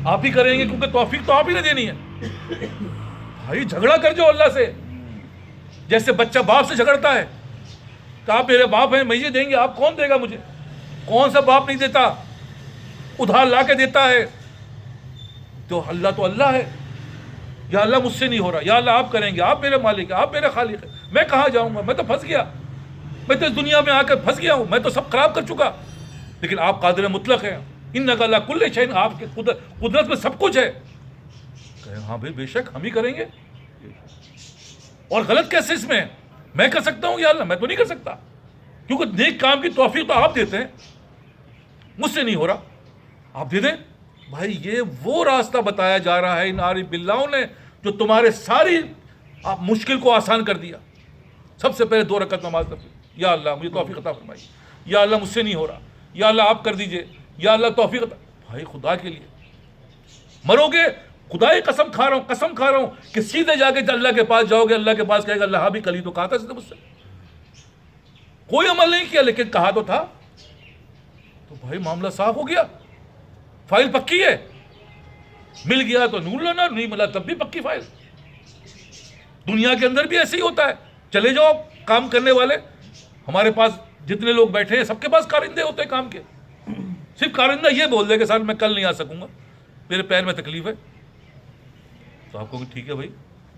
آپ ہی کریں گے کیونکہ توفیق تو آپ ہی نے دینی ہے. بھائی جھگڑا کر جو اللہ سے, جیسے بچہ باپ سے جھگڑتا ہے کہ آپ میرے باپ ہیں, مجھے دیں گے, آپ کون دے گا مجھے؟ کون سا باپ نہیں دیتا, ادھار لا کے دیتا ہے. تو اللہ ہے. یا اللہ مجھ سے نہیں ہو رہا, یا اللہ آپ کریں گے, آپ میرے مالک ہیں, آپ میرے خالق ہیں, میں کہاں جاؤں گا, میں تو پھنس گیا, میں تو اس دنیا میں آ کر پھنس گیا ہوں, میں تو سب خراب کر چکا. لیکن آپ قادر مطلق ہیں, انک علی کل شیء, آپ کے قدرت میں سب کچھ ہے. کہیں ہاں بھائی بے شک ہم ہی کریں گے. اور غلط کیسے اس میں میں کر سکتا ہوں یا اللہ؟ میں تو نہیں کر سکتا, کیونکہ نیک کام کی توفیق تو آپ دیتے ہیں, مجھ سے نہیں ہو رہا, آپ دے دیں. بھائی یہ وہ راستہ بتایا جا رہا ہے ان عارف باللہوں نے جو تمہارے ساری مشکل کو آسان کر دیا. سب سے پہلے 2 رکعت نماز نفل, یا اللہ مجھے توفیق عطا فرمائیے, یا اللہ مجھ سے نہیں ہو رہا, یا اللہ آپ کر دیجئے, یا اللہ توفیق عطا. بھائی خدا کے لیے مرو گے, خدا کی قسم کھا رہا ہوں کہ سیدھے جا کے اللہ کے پاس جاؤ گے, اللہ کے پاس کہے گا اللہ بھی کل ہی تو کہا تھا اس نے مجھ سے, کوئی عمل نہیں کیا لیکن کہا تو تھا. تو بھائی معاملہ صاف ہو گیا, فائل پکی ہے, مل گیا تو نور لینا, نہیں ملا تب بھی پکی فائل. دنیا کے اندر بھی ایسے ہی ہوتا ہے. چلے جاؤ کام کرنے والے, ہمارے پاس جتنے لوگ بیٹھے ہیں سب کے پاس کارندے ہوتے ہیں کام کے. صرف کارندہ یہ بول دے کہ سر میں کل نہیں آ سکوں گا, میرے پیر میں تکلیف ہے. تو آپ کو ٹھیک ہے بھائی,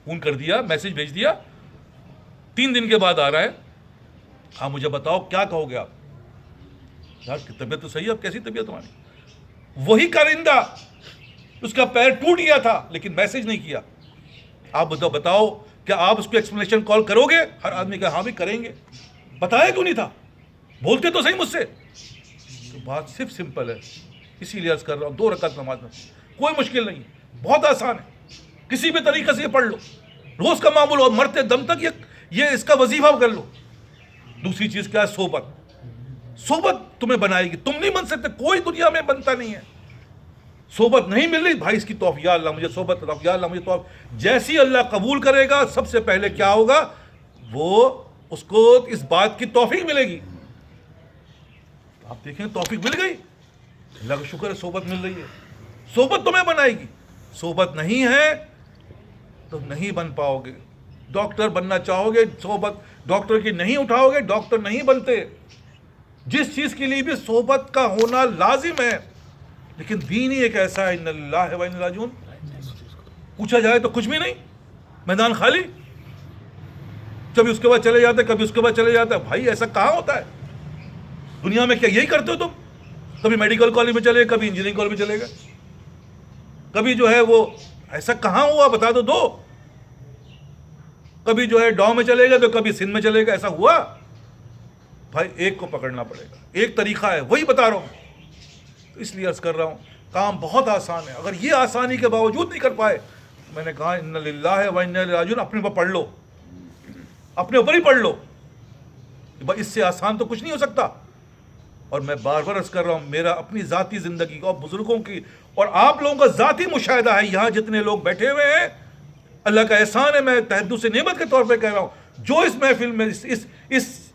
فون کر دیا, میسج بھیج دیا, 3 دن کے بعد آ رہا ہے, ہاں مجھے بتاؤ کیا کہو گے آپ؟ یار طبیعت تو صحیح ہے, اب کیسی طبیعت تمہاری؟ وہی کارندہ, اس کا پیر ٹوٹ گیا تھا لیکن میسج نہیں کیا. آپ بتاؤ کیا آپ اس کو ایکسپلینیشن کال کرو گے؟ ہر آدمی کہا ہاں بھی کریں گے. بتایا کیوں نہیں تھا, بولتے تو صحیح مجھ سے. تو بات صرف سمپل ہے, اسی لیے عرض کر رہا ہوں 2 رکعت نماز میں کوئی مشکل نہیں ہے, بہت آسان ہے, کسی بھی طریقے سے یہ پڑھ لو, روز کا معمول ہو, مرتے دم تک یہ اس کا وظیفہ کر لو. دوسری چیز کیا ہے؟ صحبت تمہیں بنائے گی, تم نہیں بن سکتے, کوئی دنیا میں بنتا نہیں ہے. صحبت نہیں مل رہی بھائی, اس کی توفیق, یا اللہ مجھے صحبت عطا, یا اللہ مجھے توفیق. جیسی اللہ قبول کرے گا سب سے پہلے کیا ہوگا, وہ اس کو اس بات کی توفیق ملے گی. آپ دیکھیں توفیق مل گئی, اللہ کا شکر ہے, صحبت مل رہی ہے, صحبت تمہیں بنائے گی. صحبت نہیں ہے تو نہیں بن پاؤ گے. ڈاکٹر بننا چاہو گے, صحبت ڈاکٹر کی نہیں اٹھاؤ گے, ڈاکٹر نہیں بنتے. جس چیز کے لیے بھی صحبت کا ہونا لازم ہے. لیکن دین ہی ایک ایسا ہے, ان اللہ و انا الیہ راجعون, پوچھا جائے تو کچھ بھی نہیں, میدان خالی, کبھی اس کے بعد چلے جاتے, کبھی اس کے بعد چلے جاتے. بھائی ایسا کہاں ہوتا ہے دنیا میں؟ کیا یہی کرتے ہو تم؟ کبھی میڈیکل کالج میں چلے, کبھی انجینئرنگ کالج میں چلے گئے, کبھی جو ہے وہ ایسا کہاں ہوا بتا دو. کبھی جو ہے ڈاؤں میں چلے گئے تو کبھی سندھ میں چلے گئے, ایسا ہوا؟ بھائی ایک کو پکڑنا پڑے گا, ایک طریقہ ہے, وہی بتا رہا ہوں. تو اس لیے عرض کر رہا ہوں کام بہت آسان ہے. اگر یہ آسانی کے باوجود نہیں کر پائے, میں نے کہا ان للہ و انا الیہ راجعون, اپنے اوپر پڑھ لو, اپنے اوپر ہی پڑھ لو. اس سے آسان تو کچھ نہیں ہو سکتا. اور میں بار بار عرض کر رہا ہوں, میرا اپنی ذاتی زندگی کا اور بزرگوں کی اور آپ لوگوں کا ذاتی مشاہدہ ہے. یہاں جتنے لوگ بیٹھے ہوئے ہیں, اللہ کا احسان ہے, میں تحدث نعمت کے طور پہ کہہ رہا ہوں, جو اس محفل میں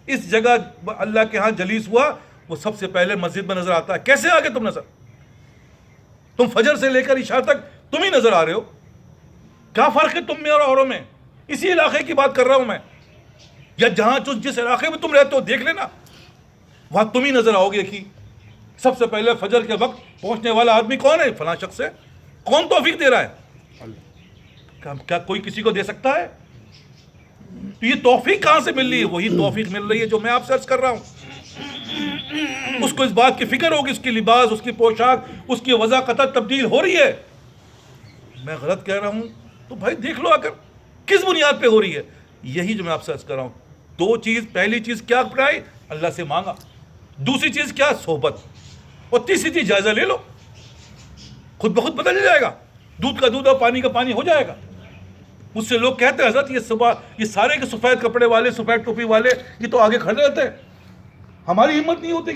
اس جگہ اللہ کے ہاں جلیس ہوا, وہ سب سے پہلے مسجد میں نظر آتا ہے. کیسے آگے تم نظر؟ تم فجر سے لے کر عشاء تک تم ہی نظر آ رہے ہو. کیا فرق ہے تم میں اور اوروں میں؟ اسی علاقے کی بات کر رہا ہوں میں, یا جہاں جس علاقے میں تم رہتے ہو دیکھ لینا, وہاں تم ہی نظر آؤ گے کہ سب سے پہلے فجر کے وقت پہنچنے والا آدمی کون ہے؟ فلاں شخص ہے. کون توفیق دے رہا ہے؟ کیا کوئی کسی کو دے سکتا ہے؟ تو یہ توفیق کہاں سے مل رہی ہے؟ وہی توفیق مل رہی ہے جو میں آپ سے عرض کر رہا ہوں. اس کو اس بات کی فکر ہوگی, اس کی لباس, اس کی پوشاک, اس کی وضاقت تبدیل ہو رہی ہے. میں غلط کہہ رہا ہوں تو بھائی دیکھ لو آ کر کس بنیاد پہ ہو رہی ہے. یہی جو میں آپ سے عرض کر رہا ہوں. 2 چیز, پہلی چیز کیا اپنائی؟ اللہ سے مانگا. دوسری چیز کیا؟ صحبت. اور تیسری چیز جائزہ لے لو, خود بخود بدل جائے گا. دودھ کا دودھ اور پانی کا پانی ہو جائے گا. مجھ سے لوگ کہتے ہیں حضرت یہ سارے کے سفید کپڑے والے, سفید ٹوپی والے, یہ تو آگے کھڑے رہتے ہیں, ہماری ہمت نہیں ہوتی کہ